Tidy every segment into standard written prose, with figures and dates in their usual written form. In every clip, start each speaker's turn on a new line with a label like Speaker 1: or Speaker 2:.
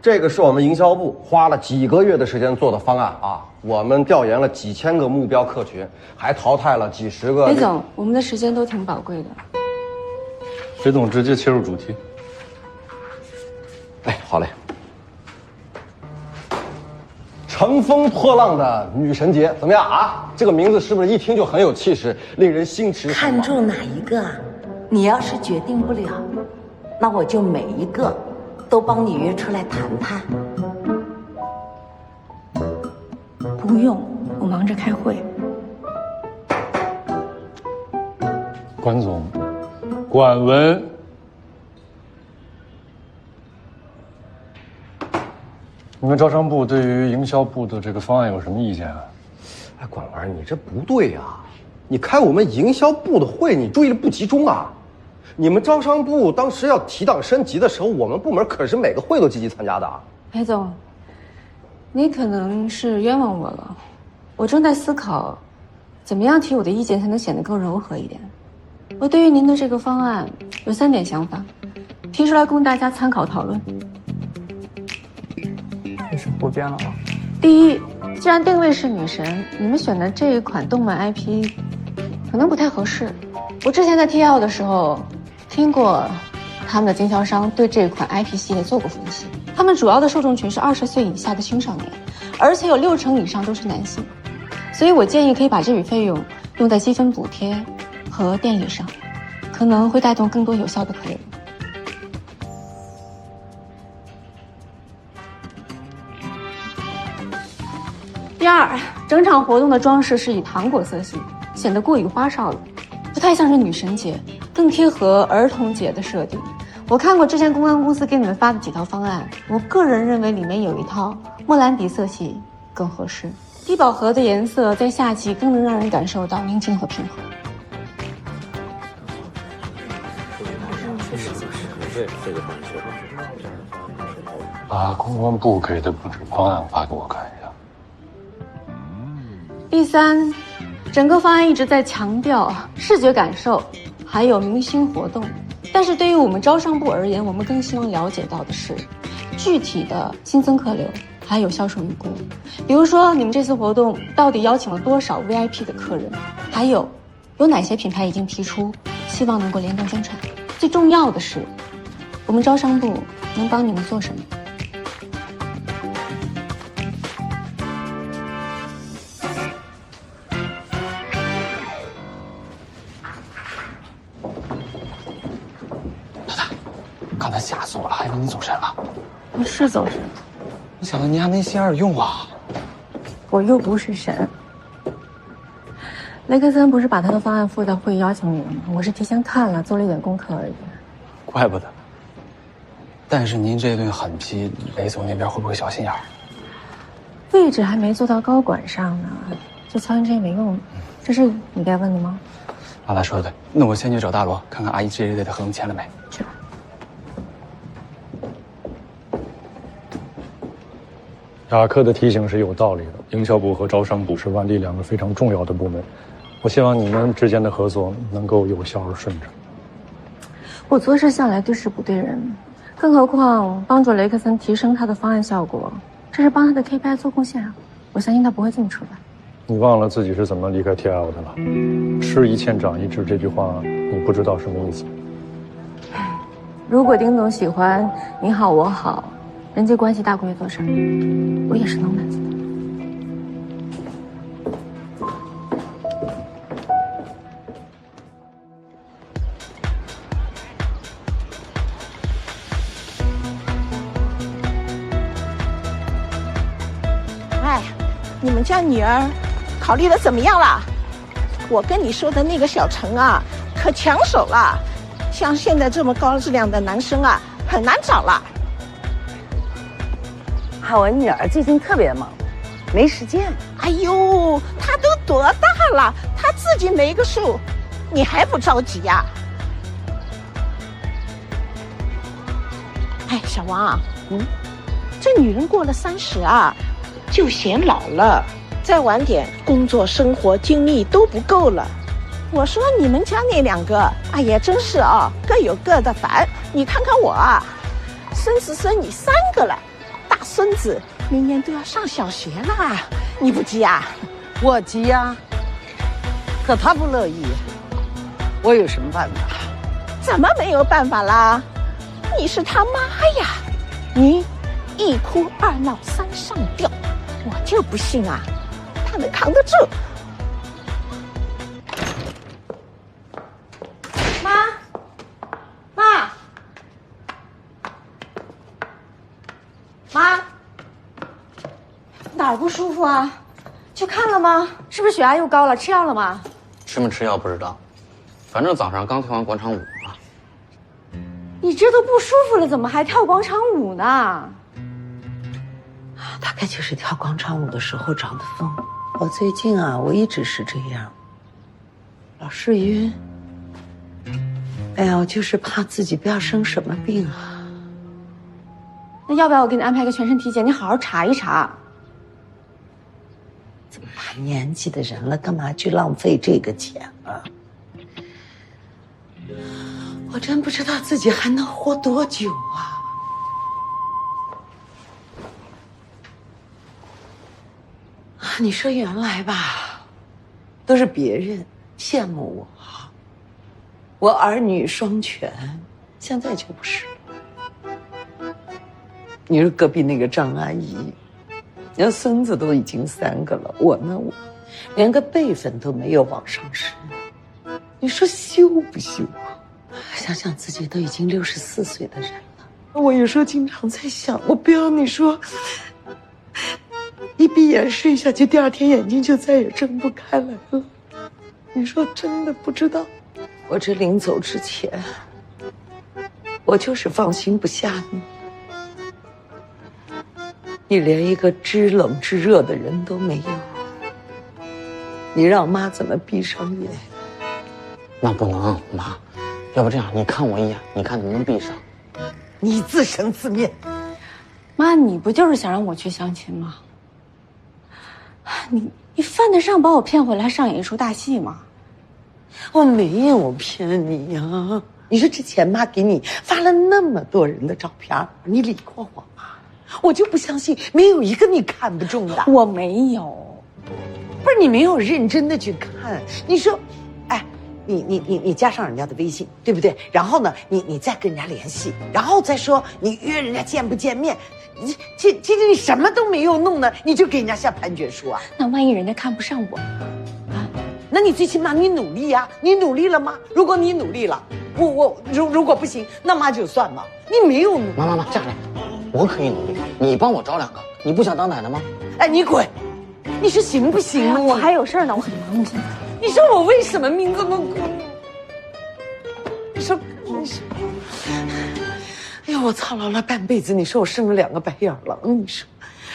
Speaker 1: 这个是我们营销部花了几个月的时间做的方案啊。我们调研了几千个目标客群，还淘汰了几十个。
Speaker 2: 雷总，我们的时间都挺宝贵的。
Speaker 3: 雷总直接切入主题。
Speaker 1: 哎，好嘞。乘风破浪的女神节怎么样啊？这个名字是不是一听就很有气势，令人心驰神往？
Speaker 4: 看中哪一个？你要是决定不了，那我就每一个都帮你约出来谈谈。
Speaker 2: 不用，我忙着开会。
Speaker 3: 关总，管文。你们招商部对于营销部的这个方案有什么意见啊？
Speaker 1: 哎，管文，你这不对啊！你开我们营销部的会，你注意力不集中啊！你们招商部当时要提档升级的时候，我们部门可是每个会都积极参加的。
Speaker 2: 裴总，你可能是冤枉我了。我正在思考，怎么样提我的意见才能显得更柔和一点。我对于您的这个方案有3点想法，提出来供大家参考讨论。
Speaker 5: 有什么不变了吗？
Speaker 2: 第一，既然定位是女神，你们选的这一款动漫 IP 可能不太合适。我之前在 TL 的时候听过他们的经销商对这款 IP 系列做过分析，他们主要的受众群是20岁以下的青少年，而且有60%以上都是男性。所以我建议可以把这笔费用用在积分补贴和电影上，可能会带动更多有效的客流。第二，整场活动的装饰是以糖果色系，显得过于花哨了，不太像是女神节，更贴合儿童节的设定。我看过之前公关公司给你们发的几套方案，我个人认为里面有一套莫兰迪色系更合适。低饱和的颜色在夏季更能让人感受到宁静和平和。
Speaker 3: 把公关部给的布置方案发给我看一下。
Speaker 2: 第三，整个方案一直在强调视觉感受，还有明星活动。但是对于我们招商部而言，我们更希望了解到的是具体的新增客流，还有销售预估。比如说，你们这次活动到底邀请了多少 VIP 的客人？还有哪些品牌已经提出希望能够联动宣传？最重要的是，我们招商部能帮你们做什么？
Speaker 5: 刚才吓死我了，还以为你走神了。
Speaker 2: 我是走神，
Speaker 5: 没想到你还没心眼用啊！
Speaker 2: 我又不是神。雷克森不是把他的方案附在会议邀请里了吗？我是提前看了，做了一点功课而已。
Speaker 5: 怪不得。但是您这顿狠批，雷总那边会不会小心眼儿？
Speaker 2: 位置还没做到高管上呢，就操心这些没用的。这是你该问的吗？
Speaker 5: 阿达说的对，那我先去找大罗，看看阿姨这一类的合同签了没。
Speaker 2: 去吧。
Speaker 3: 雅克的提醒是有道理的，营销部和招商部是万历2个非常重要的部门，我希望你们之间的合作能够有效而顺畅。
Speaker 2: 我做事向来对事不对人，更何况帮助雷克森提升他的方案效果，这是帮他的 KPI 做贡献啊！我相信他不会这么处罚。
Speaker 3: 你忘了自己是怎么离开 TL 的了？吃一堑长一智这句话，你不知道什么意思。
Speaker 2: 如果丁总喜欢你好我好，人际关系大过于做事，我也是能满足的。
Speaker 6: 哎，你们家女儿考虑的怎么样了？我跟你说的那个小陈啊，可抢手了。像现在这么高质量的男生啊，很难找了。
Speaker 4: 我女儿最近特别忙，没时间。
Speaker 6: 哎呦，她都多大了，她自己没个数，你还不着急呀？哎，小王啊，这女人过了30啊，就显老了，再晚点，工作、生活、精力都不够了。我说你们家那2个，哎呀，真是啊，各有各的烦。你看看我啊，孙子孙女3个了，大孙子明年都要上小学了，你不急啊？
Speaker 7: 我急呀，可他不乐意，我有什么办法？
Speaker 6: 怎么没有办法啦？你是他妈呀！你一哭二闹三上吊，我就不信啊，他能扛得住。
Speaker 2: 妈，妈，妈，哪儿不舒服啊？去看了吗？是不是血压又高了？吃药了吗？
Speaker 5: 吃没吃药不知道，反正早上刚跳完广场舞嘛。
Speaker 2: 你这都不舒服了，怎么还跳广场舞呢？
Speaker 4: 大概就是跳广场舞的时候长的风。我最近啊，我一直是这样，老是晕。哎呀，我就是怕自己不要生什么病啊。
Speaker 2: 那要不要我给你安排个全身体检？你好好查一查。
Speaker 4: 这么大年纪的人了，干嘛去浪费这个钱啊？我真不知道自己还能活多久啊！你说原来吧，都是别人羡慕我儿女双全，现在就不是了。你说隔壁那个张阿姨，人家孙子都已经3个了，我呢，我连个辈分都没有往上升，你说羞不羞啊？想想自己都已经64岁的人了，我有时候经常在想，我不要你说一闭眼睡下去，第2天眼睛就再也睁不开来了。你说真的不知道，我这临走之前，我就是放心不下你。你连一个知冷知热的人都没有，你让妈怎么闭上眼？
Speaker 5: 那不能，妈，要不这样，你看我一眼，你看能不能闭上？
Speaker 4: 你自生自灭。
Speaker 2: 妈，你不就是想让我去相亲吗？你犯得上把我骗回来上演一出大戏吗？
Speaker 4: 我没有骗你呀！你说之前妈给你发了那么多人的照片，你理过我吗？我就不相信没有一个你看不中的。
Speaker 2: 我没有，
Speaker 4: 不是你没有认真的去看。你说，哎，你加上人家的微信，对不对？然后呢，你再跟人家联系，然后再说你约人家见不见面。你什么都没有弄呢，你就给人家下判决书啊？
Speaker 2: 那万一人家看不上我啊？
Speaker 4: 那你最起码你努力呀，你努力了吗？如果你努力了，如果不行，那妈就算了。你没有努力。
Speaker 5: 妈，这样来，我可以努力，你帮我找2个。你不想当奶奶吗？
Speaker 4: 哎，你滚！你说行不行呢？
Speaker 2: 我还有事儿呢，我很忙。我现在。
Speaker 4: 你说我为什么命这么苦？你说，哎呀，我操劳了半辈子，你说我生了2个白眼了，你说，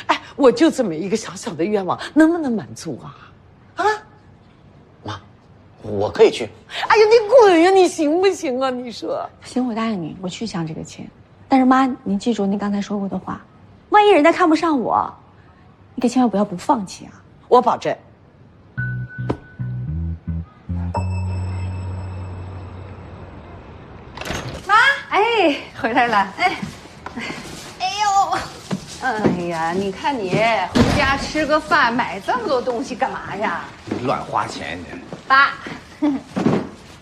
Speaker 4: 哎，我就这么一个小小的愿望，能不能满足啊？啊？
Speaker 5: 妈，我可以去。
Speaker 4: 哎呀，你滚呀！你行不行啊？你说
Speaker 2: 行，我答应你，我去相这个亲。但是妈，您记住您刚才说过的话，万一人家看不上我，你可千万不要不放弃啊！
Speaker 4: 我保证。
Speaker 8: 妈，哎，回来了，哎呦，哎呀，你看你回家吃个饭，买这么多东西干嘛呀？
Speaker 1: 你乱花钱你。
Speaker 9: 爸，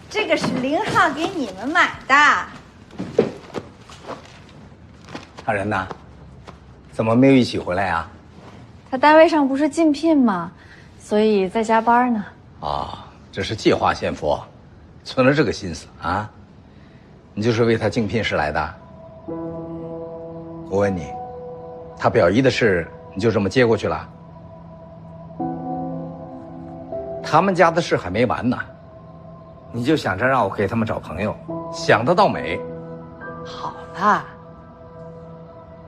Speaker 9: 这个是0号给你们买的。
Speaker 10: 大人呢？怎么没有一起回来啊？
Speaker 11: 他单位上不是竞聘吗？所以在加班呢。
Speaker 10: 啊，这是借花献佛，存了这个心思啊？你就是为他竞聘时来的？我问你，他表姨的事你就这么接过去了？他们家的事还没完呢，你就想着让我给他们找朋友，想得倒美。
Speaker 8: 好了，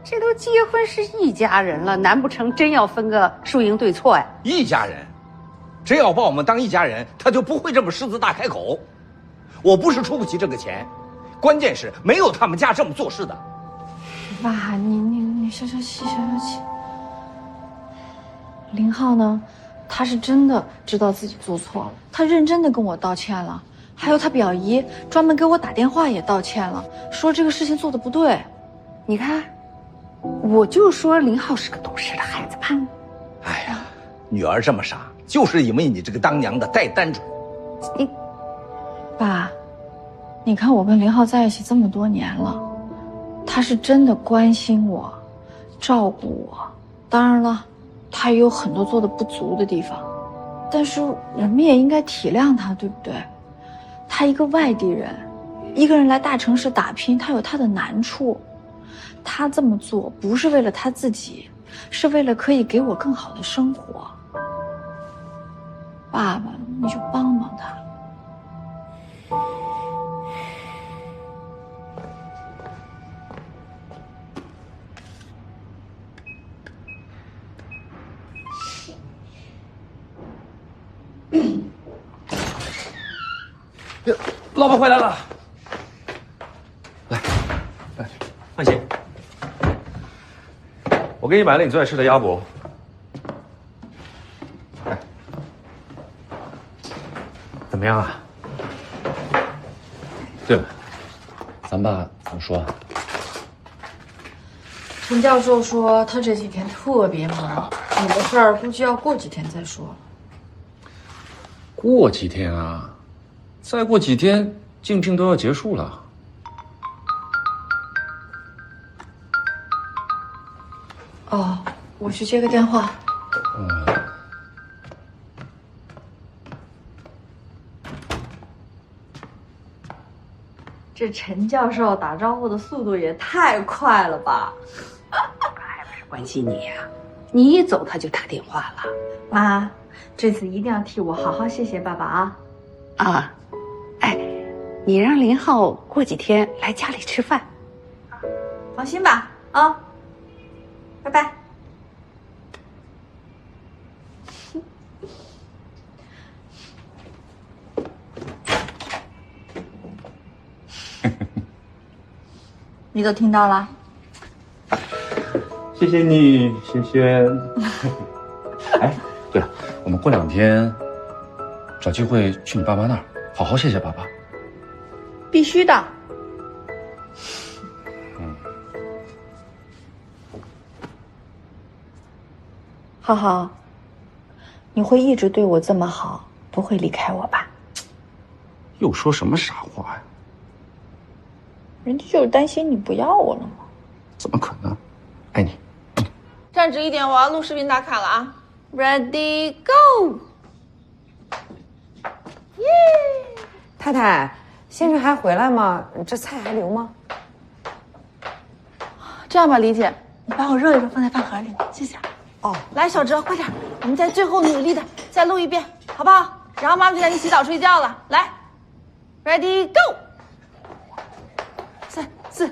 Speaker 8: 这都结婚是一家人了，难不成真要分个输赢对错呀？
Speaker 10: 一家人，真要把我们当一家人，他就不会这么狮子大开口。我不是出不起这个钱，关键是没有他们家这么做事的。
Speaker 11: 爸，你消消气，消消气。0号呢？他是真的知道自己做错了，他认真的跟我道歉了，还有他表姨专门给我打电话也道歉了，说这个事情做的不对。
Speaker 8: 你看，我就说林浩是个懂事的孩子吧。
Speaker 10: 哎呀，女儿这么傻，就是因为你这个当娘的太单纯。
Speaker 8: 你，
Speaker 11: 爸，你看我跟林浩在一起这么多年了，他是真的关心我，照顾我。当然了，他也有很多做的不足的地方，但是我们也应该体谅他，对不对？他一个外地人，一个人来大城市打拼，他有他的难处。他这么做不是为了他自己，是为了可以给我更好的生活。爸爸，你就帮帮他。
Speaker 12: 老婆回来了，来，放心，我给你买了你最爱吃的鸭脖。怎么样啊？对了，咱爸怎么说？
Speaker 11: 陈教授说他这几天特别忙，你的事儿估计要过几天再说。
Speaker 12: 过几天啊？再过几天，竞聘都要结束了。
Speaker 11: 哦，我去接个电话。这陈教授打招呼的速度也太快了吧！
Speaker 8: 还不是关心你呀、你一走他就打电话了。
Speaker 11: 妈，这次一定要替我好好谢谢爸爸啊！
Speaker 8: 啊，哎，你让林浩过几天来家里吃饭。
Speaker 11: 放心吧，啊，拜拜。你都听到了？
Speaker 12: 谢谢你，萱萱。哎，对了，我们过2天找机会去你爸妈那儿，好好谢谢爸爸。
Speaker 11: 必须的。浩浩，你会一直对我这么好，不会离开我吧？
Speaker 12: 又说什么傻话呀？
Speaker 11: 人家就是担心你不要我了嘛。
Speaker 12: 怎么可能？爱你。
Speaker 6: 站直一点，我要录视频打卡了啊 ！Ready go！
Speaker 13: 耶！太太，先生还回来吗？这菜还留吗？
Speaker 6: 这样吧，李姐，你把我热一热放在饭盒里，谢谢。
Speaker 13: 哦，
Speaker 6: 来，小哲，快点，我们在最后努力的再录一遍，好不好？然后妈妈就带你洗澡睡觉了。来 ，Ready go！ 3、4。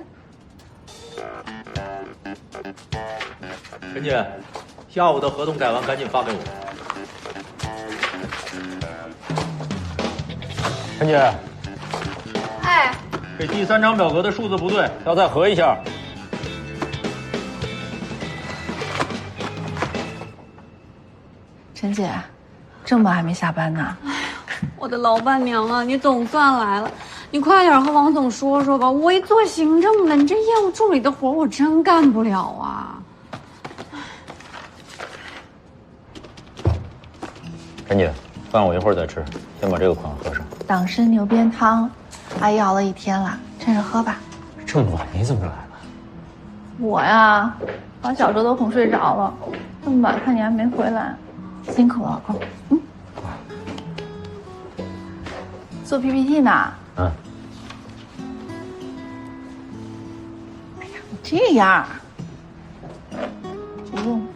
Speaker 14: 陈姐，下午的合同改完，赶紧发给我。
Speaker 3: 陈姐，
Speaker 8: 哎，
Speaker 14: 这第3张表格的数字不对，要再核一下。
Speaker 2: 陈姐，这么还没下班呢？
Speaker 8: 哎呀，我的老伴娘啊，你总算来了，你快点和王总说说吧。我一做行政的，你这业务助理的活我真干不了啊。
Speaker 15: 陈姐，饭我一会儿再吃，先把这个款喝上。
Speaker 2: 党参牛鞭汤，阿姨熬了1天了，趁热喝吧。
Speaker 15: 这么晚你怎么来了？
Speaker 2: 我呀，把小周都哄睡着了，这么晚看你还没回来，辛苦了，老公。做 PPT 呢。
Speaker 15: 嗯。
Speaker 2: 哎呀，你这样，不用，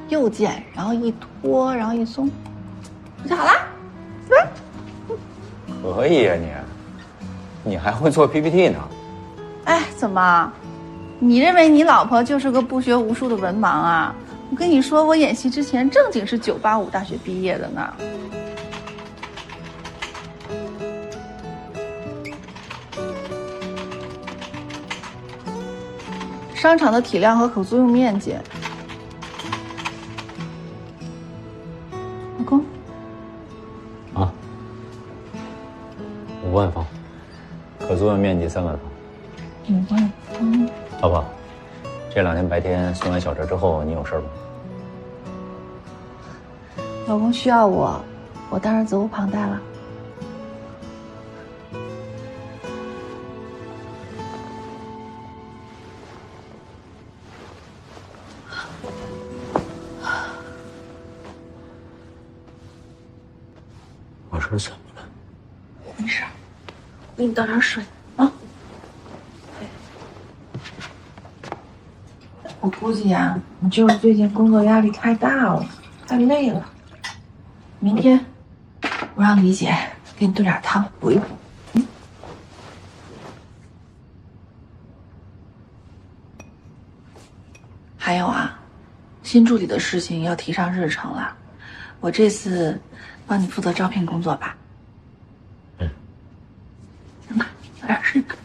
Speaker 2: 右键，然后一拖，然后一松，就好啦。
Speaker 15: 可以呀你还会做 PPT 呢？
Speaker 2: 哎，怎么？你认为你老婆就是个不学无术的文盲啊？我跟你说，我演戏之前正经是985大学毕业的呢。商场的体量和可租用面积，老公。
Speaker 15: 啊，5万方，可租用面积3万方。
Speaker 2: 5万方。
Speaker 15: 老婆，这2天白天送完小哲之后，你有事吗？
Speaker 11: 老公需要我，我当然责无旁贷了。
Speaker 15: 我说怎么了？
Speaker 11: 没事，给你倒点水啊。我估计呀，你就是最近工作压力太大了，太累了。明天我让李姐给你炖点汤补一补。还有啊，新助理的事情要提上日程了。我这次帮你负责招聘工作吧。行吧，早点睡吧。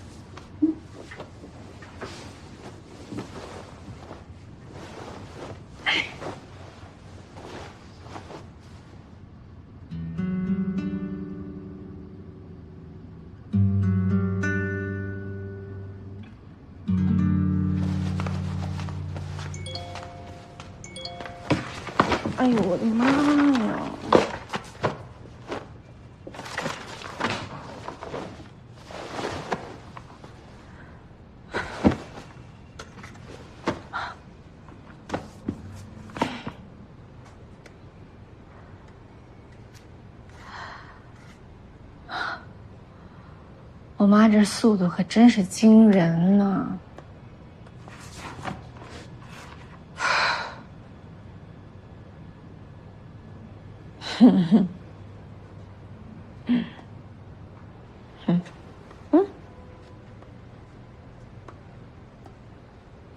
Speaker 11: 哎呦我的妈呀！我妈这速度可真是惊人呢。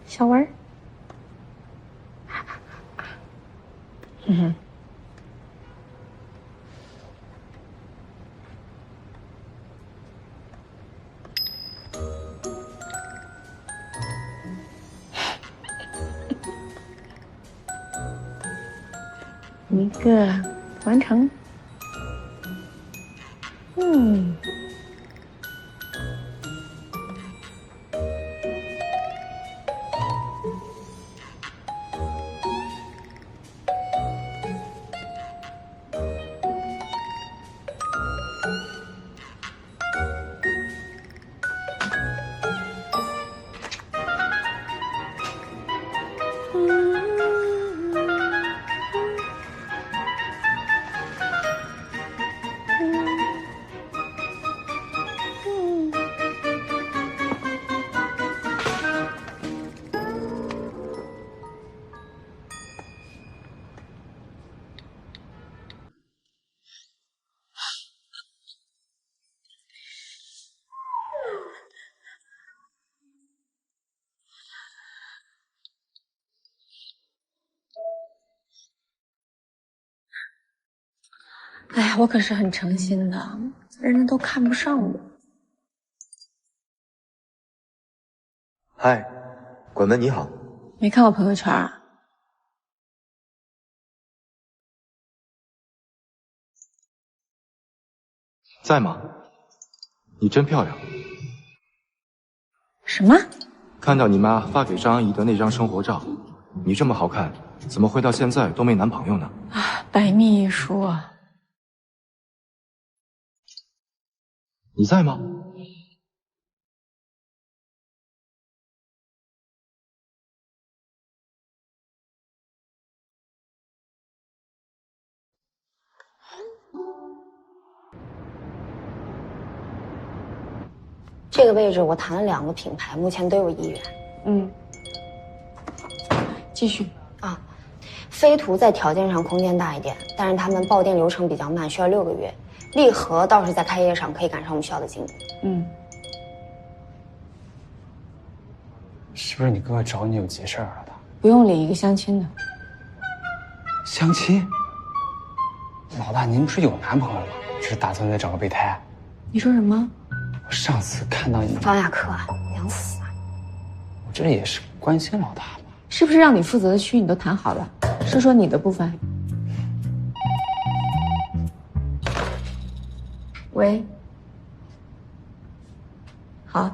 Speaker 11: 小文儿，一个完成。哎呀，我可是很诚心的，人家都看不上我。
Speaker 16: 嗨，管文你好。
Speaker 11: 没看我朋友圈啊？
Speaker 16: 在吗？你真漂亮。
Speaker 11: 什么？
Speaker 16: 看到你妈发给张阿姨的那张生活照，你这么好看，怎么会到现在都没男朋友呢？
Speaker 11: 啊，百密一疏啊。
Speaker 16: 你在吗？
Speaker 17: 这个位置我谈了2个品牌，目前都有意愿。
Speaker 11: 继续
Speaker 17: 啊。飞图在条件上空间大一点，但是他们爆店流程比较慢，需要6个月。利和倒是在开业上可以赶上我们学校的进度。
Speaker 5: 是不是你哥哥找你有急事儿啊？他
Speaker 11: 不用理一个相亲的。
Speaker 5: 相亲？老大，您不是有男朋友了吗？只是打算再找个备胎？
Speaker 11: 你说什么？
Speaker 5: 我上次看到你，
Speaker 17: 方亚克，想死啊！
Speaker 5: 我这也是关心老大嘛。
Speaker 11: 是不是让你负责的区域你都谈好了？说说你的部分。喂。好。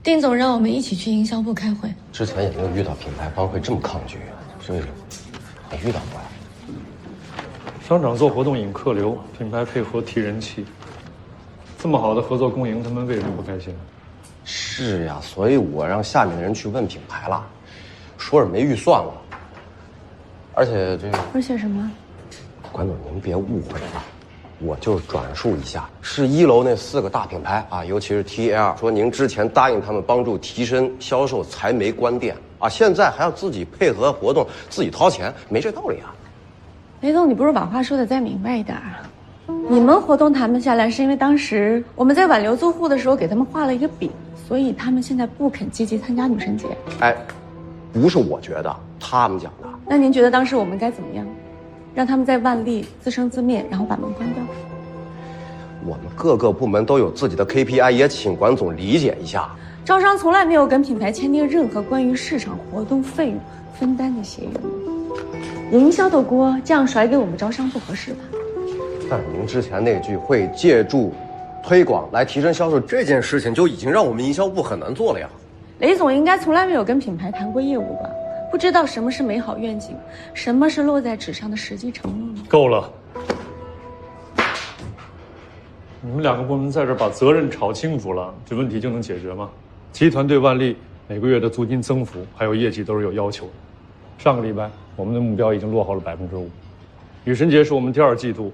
Speaker 11: 第
Speaker 2: 丁总让我们一起去营销部开会。
Speaker 1: 之前也没有遇到品牌方会这么抗拒啊，这没遇到过呀。
Speaker 3: 商场做活动引客流，品牌配合提人气，这么好的合作共赢，他们为什么不开心？
Speaker 1: 是呀，所以我让下面的人去问品牌了，说是没预算了。而且
Speaker 2: 什么？
Speaker 1: 管总您别误会了，我就转述一下，是1楼那4个大品牌啊，尤其是 TL 说您之前答应他们帮助提升销售才没关店啊，现在还要自己配合活动，自己掏钱，没这道理啊。
Speaker 2: 雷总，你不如把话说得再明白一点啊！你们活动谈不下来，是因为当时我们在挽留租户的时候给他们画了一个饼，所以他们现在不肯积极参加女神节。
Speaker 1: 哎，不是我觉得，他们讲的。
Speaker 2: 那您觉得当时我们该怎么样？让他们在万历自生自灭，然后把门关掉？
Speaker 1: 我们各个部门都有自己的 KPI， 也请管总理解一下。
Speaker 2: 招商从来没有跟品牌签订任何关于市场活动费用分担的协议。营销的锅这样甩给我们招商不合适吧？
Speaker 1: 但是您之前那句会借助推广来提升销售这件事情，就已经让我们营销部很难做了呀。
Speaker 2: 雷总应该从来没有跟品牌谈过业务吧？不知道什么是美好愿景，什么是落在纸上的实际承诺吗？
Speaker 3: 够了！你们2个部门在这把责任吵清楚了，这问题就能解决吗？集团对万历每个月的租金增幅还有业绩都是有要求的。上个礼拜我们的目标已经落后了5%。女神节是我们第2季度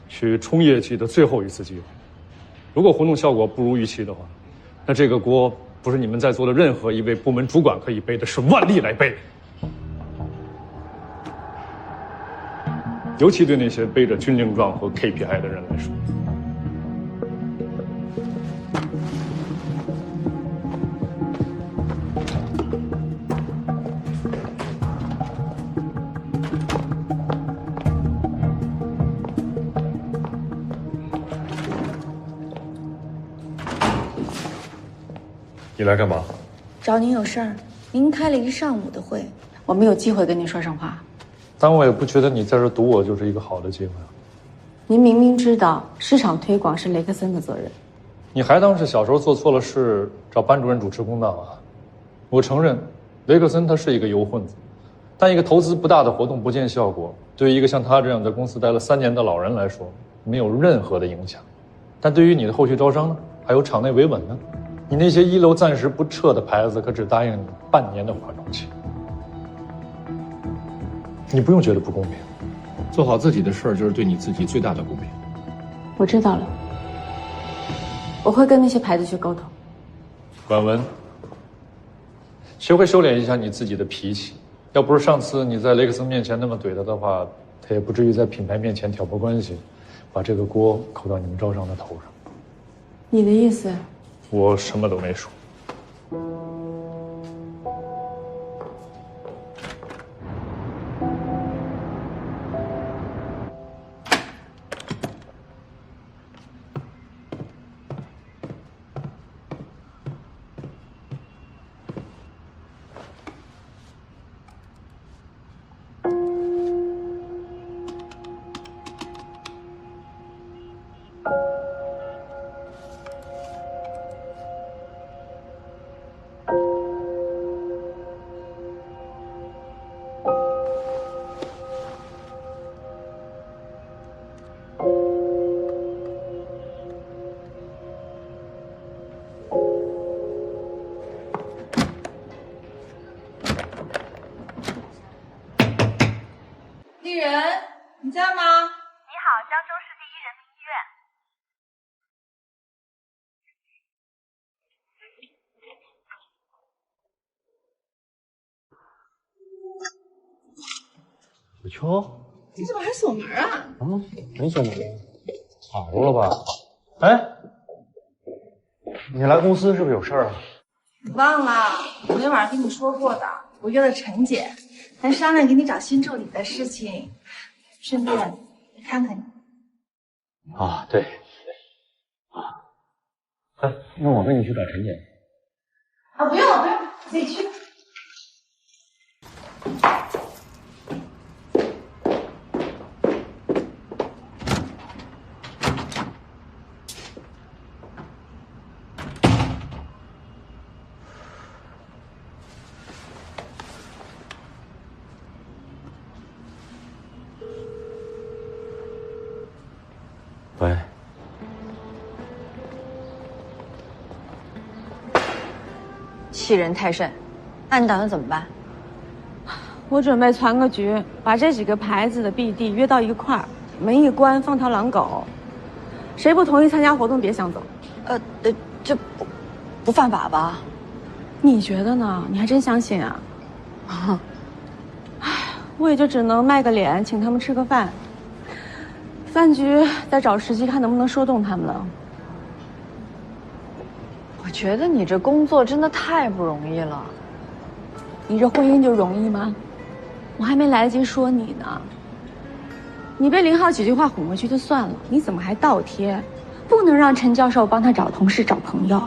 Speaker 3: 去冲业绩的最后一次机会。如果活动效果不如预期的话，那这个锅不是你们在座的任何一位部门主管可以背的，是万历来背。尤其对那些背着军令状和 KPI 的人来说。你来干嘛？
Speaker 2: 找您有事儿。您开了一上午的会，我没有机会跟您说上话。
Speaker 3: 但我也不觉得你在这堵我就是一个好的机会啊。
Speaker 2: 您明明知道市场推广是雷克森的责任，
Speaker 3: 你还当是小时候做错了事找班主任主持公道啊？我承认，雷克森他是一个油混子，但一个投资不大的活动不见效果，对于一个像他这样在公司待了3年的老人来说，没有任何的影响。但对于你的后续招商呢，还有场内维稳呢？你那些1楼暂时不撤的牌子，可只答应你半年的缓冲期。你不用觉得不公平，做好自己的事儿就是对你自己最大的公平。
Speaker 2: 我知道了，我会跟那些牌子去沟通。
Speaker 3: 管文，学会收敛一下你自己的脾气。要不是上次你在雷克森面前那么怼他的话，他也不至于在品牌面前挑拨关系，把这个锅扣到你们招商的头上。
Speaker 2: 你的意思？
Speaker 3: 我什么都没说。
Speaker 9: 丽人，你在吗？
Speaker 18: 你好，江州市第一人民医院。
Speaker 3: 小秋，
Speaker 9: 你怎么还锁门啊？
Speaker 3: 啊，没锁门，跑了吧？哎，你来公司是不是有事儿啊？
Speaker 9: 你忘了昨天晚上跟你说过的，我约了陈姐，还商量给你找新助理的事情，顺便看看你。
Speaker 3: 啊，对，啊，哎，那我跟你去找陈姐。
Speaker 9: 啊，不用了，不用，自己去。
Speaker 15: 喂。
Speaker 11: 欺人太甚，那你打算怎么办？
Speaker 2: 我准备攒个局，把这几个牌子的 BD 约到一块儿，门一关，放条狼狗。谁不同意参加活动，别想走。
Speaker 11: 这不犯法吧？
Speaker 2: 你觉得呢？你还真相信啊？唉，我也就只能卖个脸，请他们吃个饭。饭局再找时机看能不能说动他们了。
Speaker 11: 我觉得你这工作真的太不容易了。
Speaker 2: 你这婚姻就容易吗？我还没来得及说你呢。你被林浩几句话哄回去就算了，你怎么还倒贴？不能让陈教授帮他找同事找朋友。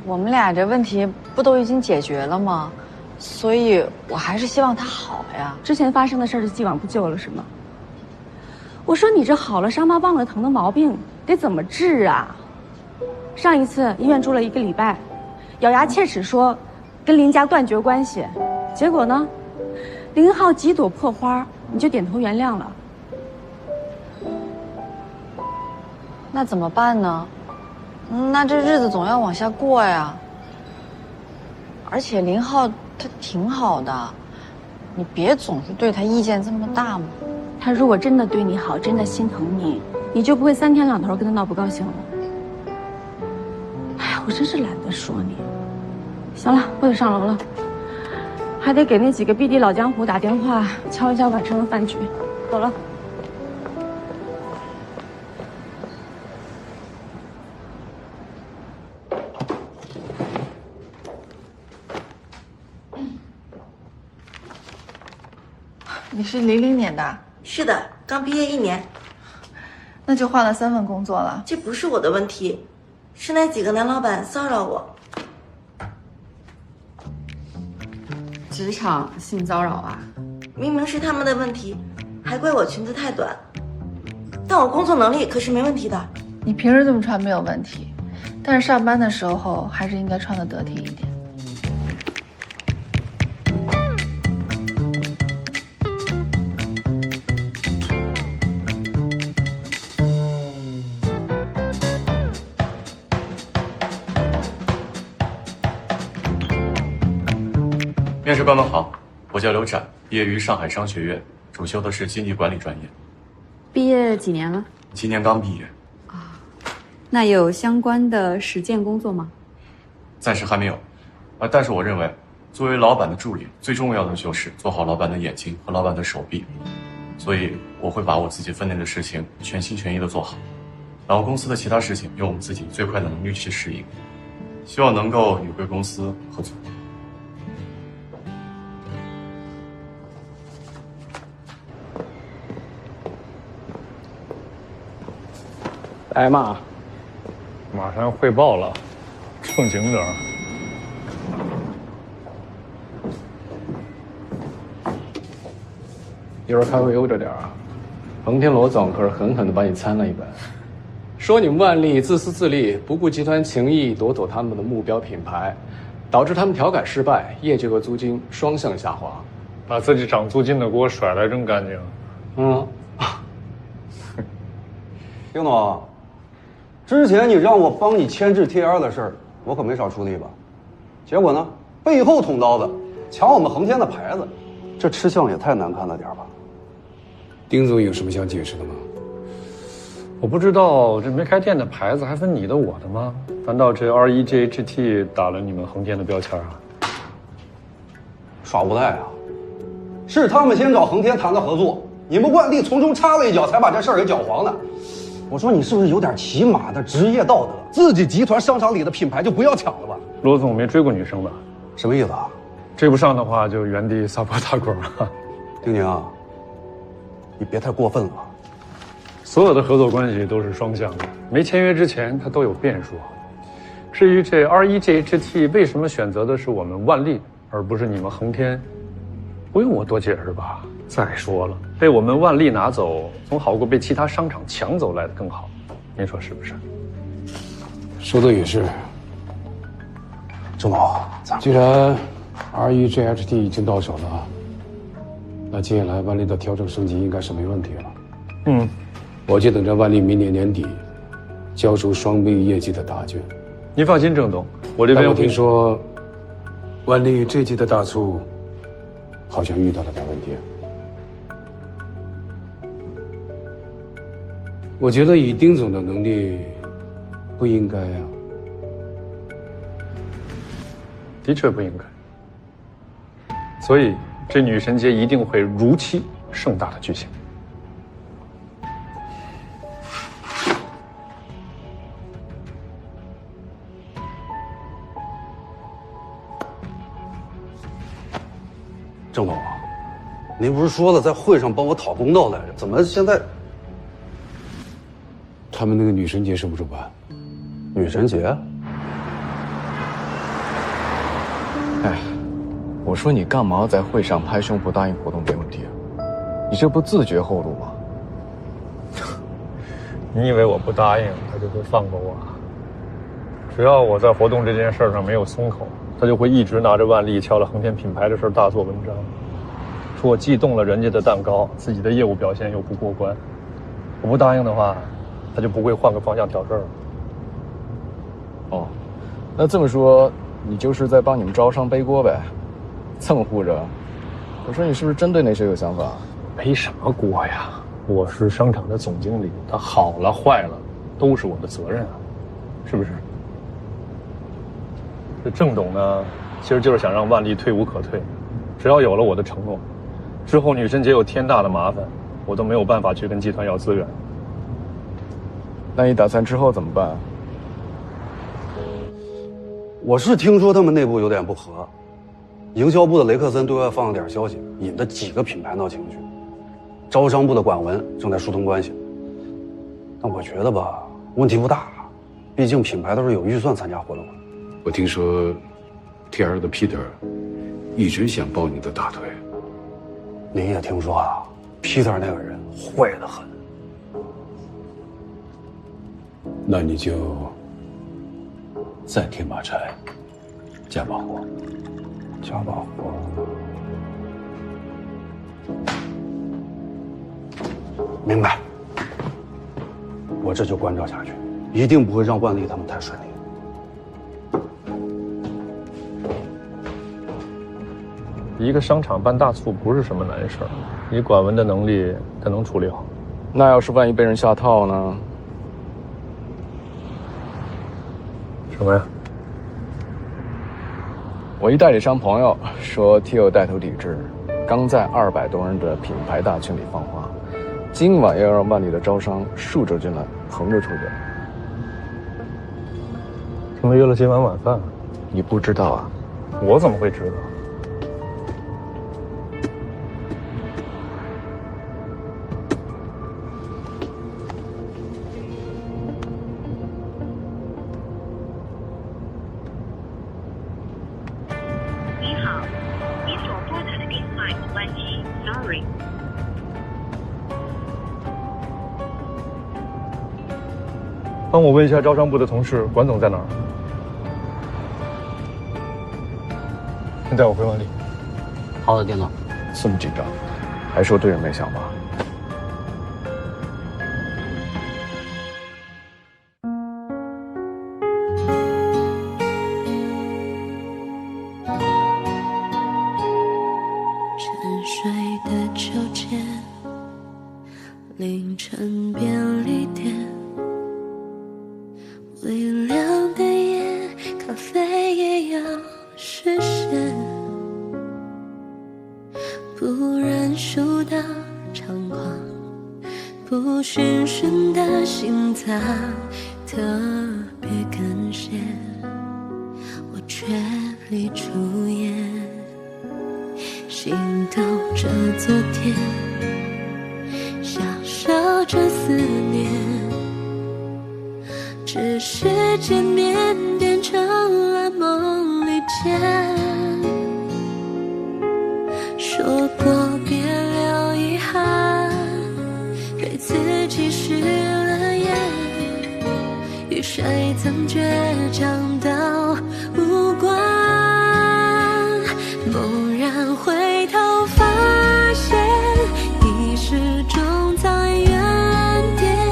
Speaker 11: 我们俩这问题不都已经解决了吗？所以我还是希望他好呀。
Speaker 2: 之前发生的事就既往不咎了是吗？我说你这好了伤疤忘了疼的毛病得怎么治啊？上一次医院住了1个礼拜，咬牙切齿说跟林家断绝关系，结果呢，林浩几朵破花你就点头原谅了。
Speaker 11: 那怎么办呢？那这日子总要往下过呀。而且林浩他挺好的，你别总是对他意见这么大嘛。
Speaker 2: 他如果真的对你好，真的心疼你，你就不会3天2头跟他闹不高兴了。哎呀，我真是懒得说你。行了，我得上楼了，还得给那几个 BD 老江湖打电话，敲一下晚上的饭局。走了。
Speaker 19: 你是00年的？
Speaker 9: 是的，刚毕业1年。
Speaker 19: 那就换了3份工作了。
Speaker 9: 这不是我的问题，是那几个男老板骚扰我。
Speaker 19: 职场性骚扰啊？
Speaker 9: 明明是他们的问题，还怪我裙子太短。但我工作能力可是没问题的。
Speaker 19: 你平时这么穿没有问题，但是上班的时候还是应该穿得得体一点。
Speaker 16: 面试官们好，我叫刘展，毕业于上海商学院，主修的是经济管理专业。
Speaker 20: 毕业几年了？
Speaker 16: 今年刚毕业。
Speaker 20: 那有相关的实践工作吗？
Speaker 16: 暂时还没有，但是我认为，作为老板的助理，最重要的就是做好老板的眼睛和老板的手臂，所以我会把我自己分内的事情全心全意的做好，然后公司的其他事情用我们自己最快的能力去适应，希望能够与贵公司合作。
Speaker 3: 来嘛，马上汇报了，正经点儿。
Speaker 21: 一会儿开会悠着点啊！冯天罗总可是狠狠地把你参了一本，说你们万历自私自利，不顾集团情谊，夺走他们的目标品牌，导致他们调改失败，业绩和租金双向下滑，
Speaker 3: 把自己涨租金的锅甩来真干净。
Speaker 1: 丁总。之前你让我帮你牵制 TR 的事儿，我可没少出力吧？结果呢，背后捅刀子，抢我们恒天的牌子，这吃相也太难看了点吧？
Speaker 21: 丁总有什么想解释的吗？
Speaker 3: 我不知道，这没开店的牌子还分你的我的吗？难道这 REGHT 打了你们恒天的标签啊？
Speaker 1: 耍无赖啊！是他们先找恒天谈的合作，你们万历从中插了一脚，才把这事儿给搅黄的。我说你是不是有点起码的职业道德？自己集团商场里的品牌就不要抢了吧？
Speaker 3: 罗总没追过女生吧？
Speaker 1: 什么意思啊？
Speaker 3: 追不上的话就原地撒泼打滚了。
Speaker 1: 丁宁，你别太过分了。
Speaker 3: 所有的合作关系都是双向的，没签约之前它都有变数。至于这 REGHT 为什么选择的是我们万历而不是你们恒天，不用我多解释吧？再说了，被我们万历拿走，总好过被其他商场抢走来的更好，您说是不是？
Speaker 21: 说的也是。
Speaker 1: 郑总，
Speaker 21: 既然 REGHT 已经到手了，那接下来万历的调整升级应该是没问题了。
Speaker 7: 我就等着万历明年年底交出双倍业绩的答卷。
Speaker 3: 您放心，郑董，我这边
Speaker 7: 但我听说，万历这季的大促好像遇到了点问题。我觉得以丁总的能力，不应该啊。
Speaker 3: 的确不应该。所以这女神节一定会如期盛大的举行。
Speaker 22: 郑总，您不是说了在会上帮我讨公道来着？怎么现在？
Speaker 7: 他们那个女神节什么时候办？
Speaker 22: 女神节？
Speaker 21: 哎，我说你干嘛在会上拍胸脯答应活动没问题啊？你这不自绝后路吗？
Speaker 3: 你以为我不答应，他就会放过我？只要我在活动这件事上没有松口，他就会一直拿着万历敲了横天品牌的事大做文章，说我既动了人家的蛋糕，自己的业务表现又不过关。我不答应的话，他就不会换个方向挑事儿了。
Speaker 21: 哦，那这么说，你就是在帮你们招商背锅呗？这么护着，我说你是不是真对那谁有想法？
Speaker 3: 背什么锅呀？我是商场的总经理，他好了坏了都是我的责任啊，是不是？这郑董呢，其实就是想让万历退无可退。只要有了我的承诺，之后女神节有天大的麻烦，我都没有办法去跟集团要资源。
Speaker 21: 那你打算之后怎么办？
Speaker 22: 我是听说他们内部有点不和，营销部的雷克森对外放了点消息，引得几个品牌闹情绪。招商部的管文正在疏通关系，但我觉得吧，问题不大，毕竟品牌都是有预算参加活动的。
Speaker 7: 我听说 ，TR 的 Peter 一直想抱你的大腿。
Speaker 22: 您也听说啊 ，Peter 那个人坏得很。
Speaker 7: 那你就再添把柴，加把火，
Speaker 22: 加把火。明白，我这就关照下去，一定不会让万历他们太顺利。
Speaker 3: 一个商场办大促不是什么难事儿，以管文的能力，他能处理好。
Speaker 21: 那要是万一被人下套呢？
Speaker 3: 什么呀？
Speaker 21: 我一代理商朋友说 ，Tio 带头抵制，刚在200多人的品牌大群里放话，今晚要让万历的招商数周进来，横着出去。
Speaker 3: 他们约了今晚晚饭，
Speaker 21: 你不知道啊？
Speaker 3: 我怎么会知道？帮我问一下招商部的同事，管总在哪儿？你带我回万历。
Speaker 5: 好的，丁总。
Speaker 21: 这么紧张，还是我对人没想法。
Speaker 23: 沉睡的秋千，凌晨便利店，微凉的夜，咖啡也要实现，不认输的猖狂，不寻寻的心脏，特别感谢我全力出演，心抖着昨天，享受着思念，只是见面变成了梦里见，说过别留遗憾，对自己失了言，与谁曾倔强到无关，猛然回头发现，已始终在原点，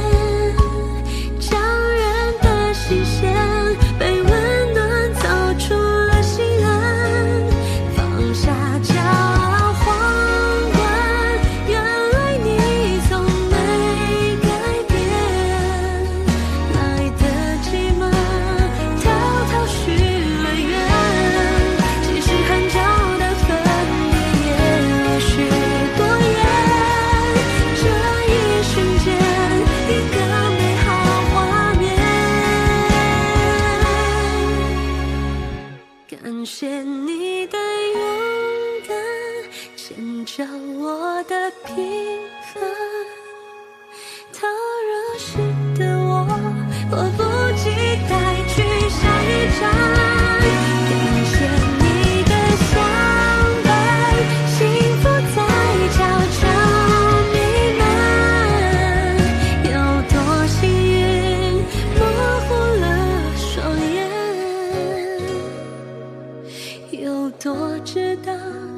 Speaker 23: 多值得